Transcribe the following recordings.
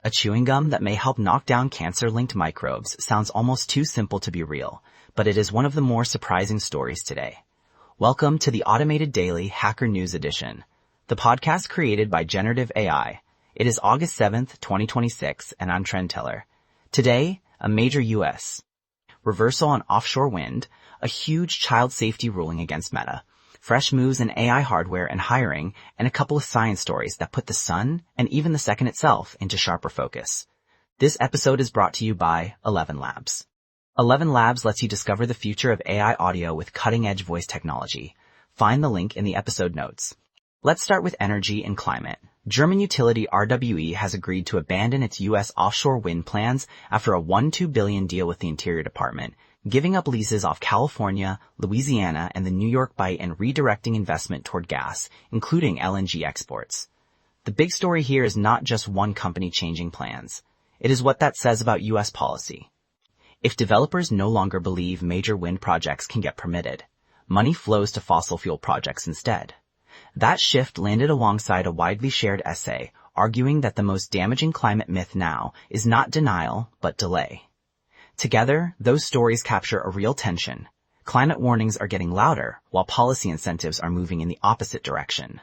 A chewing gum that may help knock down cancer-linked microbes sounds almost too simple to be real, but it is one of the more surprising stories today. Welcome to the Automated Daily Hacker News Edition, the podcast created by generative AI. It is August 7th, 2026, and I'm Trend Teller. Today, a major U.S. reversal on offshore wind, a huge child safety ruling against Meta, fresh moves in AI hardware and hiring, and a couple of science stories that put the sun and even the second itself into sharper focus. This episode is brought to you by 11 Labs. 11 Labs lets you discover the future of AI audio with cutting-edge voice technology. Find the link in the episode notes. Let's start with energy and climate. German utility RWE has agreed to abandon its U.S. offshore wind plans after a $1.2 billion deal with the Interior Department, giving up leases off California, Louisiana, and the New York Bight and redirecting investment toward gas, including LNG exports. The big story here is not just one company changing plans. It is what that says about U.S. policy. If developers no longer believe major wind projects can get permitted, money flows to fossil fuel projects instead. That shift landed alongside a widely shared essay arguing that the most damaging climate myth now is not denial, but delay. Together, those stories capture a real tension. Climate warnings are getting louder, while policy incentives are moving in the opposite direction.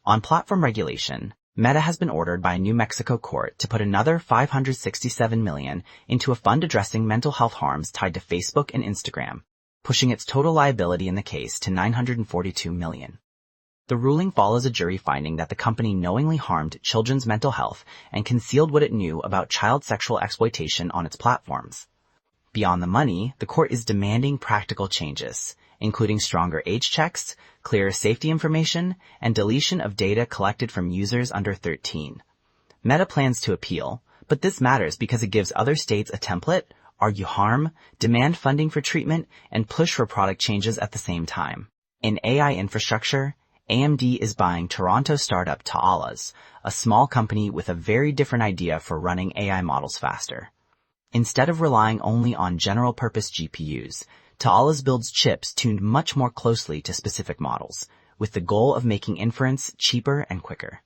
On platform regulation, Meta has been ordered by a New Mexico court to put another $567 million into a fund addressing mental health harms tied to Facebook and Instagram, pushing its total liability in the case to $942 million. The ruling follows a jury finding that the company knowingly harmed children's mental health and concealed what it knew about child sexual exploitation on its platforms. Beyond the money, the court is demanding practical changes, including stronger age checks, clearer safety information, and deletion of data collected from users under 13. Meta plans to appeal, but this matters because it gives other states a template, argue harm, demand funding for treatment, and push for product changes at the same time. In AI infrastructure, AMD is buying Toronto startup Taalas, a small company with a very different idea for running AI models faster. Instead of relying only on general-purpose GPUs, Taalas builds chips tuned much more closely to specific models, with the goal of making inference cheaper and quicker.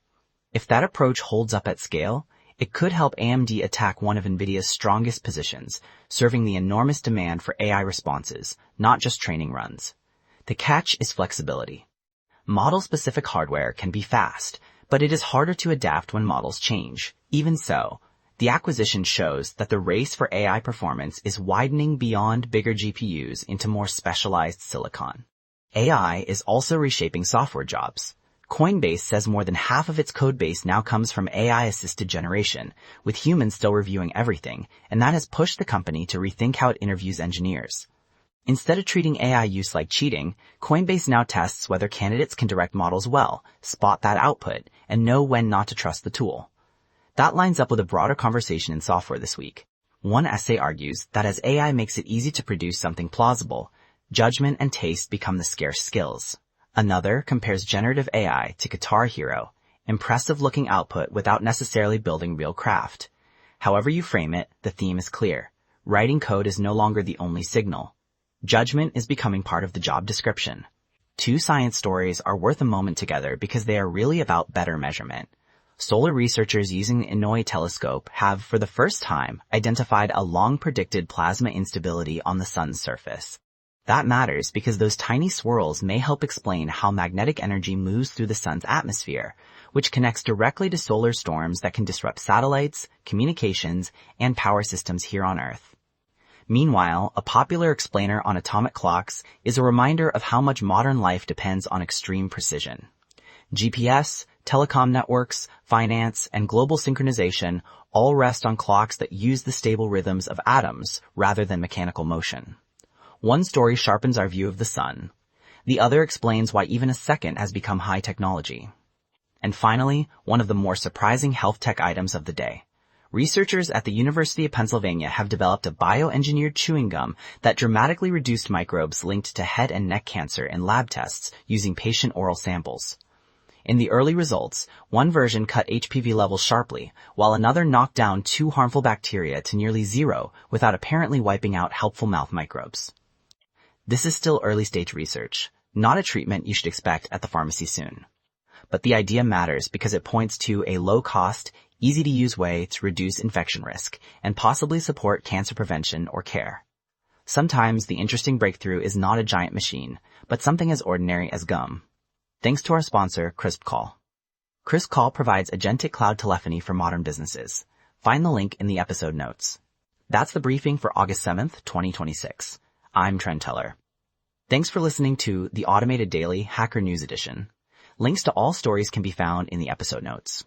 If that approach holds up at scale, it could help AMD attack one of Nvidia's strongest positions, serving the enormous demand for AI responses, not just training runs. The catch is flexibility. Model-specific hardware can be fast, but it is harder to adapt when models change. Even so, the acquisition shows that the race for AI performance is widening beyond bigger GPUs into more specialized silicon. AI is also reshaping software jobs. Coinbase says more than half of its code base now comes from AI-assisted generation, with humans still reviewing everything, and that has pushed the company to rethink how it interviews engineers. Instead of treating AI use like cheating, Coinbase now tests whether candidates can direct models well, spot that output, and know when not to trust the tool. That lines up with a broader conversation in software this week. One essay argues that as AI makes it easy to produce something plausible, judgment and taste become the scarce skills. Another compares generative AI to Guitar Hero, impressive-looking output without necessarily building real craft. However you frame it, the theme is clear. Writing code is no longer the only signal. Judgment is becoming part of the job description. Two science stories are worth a moment together because they are really about better measurement. Solar researchers using the Inouye telescope have, for the first time, identified a long-predicted plasma instability on the sun's surface. That matters because those tiny swirls may help explain how magnetic energy moves through the sun's atmosphere, which connects directly to solar storms that can disrupt satellites, communications, and power systems here on Earth. Meanwhile, a popular explainer on atomic clocks is a reminder of how much modern life depends on extreme precision. GPS, telecom networks, finance, and global synchronization all rest on clocks that use the stable rhythms of atoms rather than mechanical motion. One story sharpens our view of the sun. The other explains why even a second has become high technology. And finally, one of the more surprising health tech items of the day. Researchers at the University of Pennsylvania have developed a bioengineered chewing gum that dramatically reduced microbes linked to head and neck cancer in lab tests using patient oral samples. In the early results, one version cut HPV levels sharply, while another knocked down 2 harmful bacteria to nearly zero without apparently wiping out helpful mouth microbes. This is still early-stage research, not a treatment you should expect at the pharmacy soon. But the idea matters because it points to a low-cost, easy-to-use way to reduce infection risk and possibly support cancer prevention or care. Sometimes the interesting breakthrough is not a giant machine, but something as ordinary as gum. Thanks to our sponsor, CrispCall. CrispCall provides agentic cloud telephony for modern businesses. Find the link in the episode notes. That's the briefing for August 7th, 2026. I'm Trent Teller. Thanks for listening to the Automated Daily Hacker News Edition. Links to all stories can be found in the episode notes.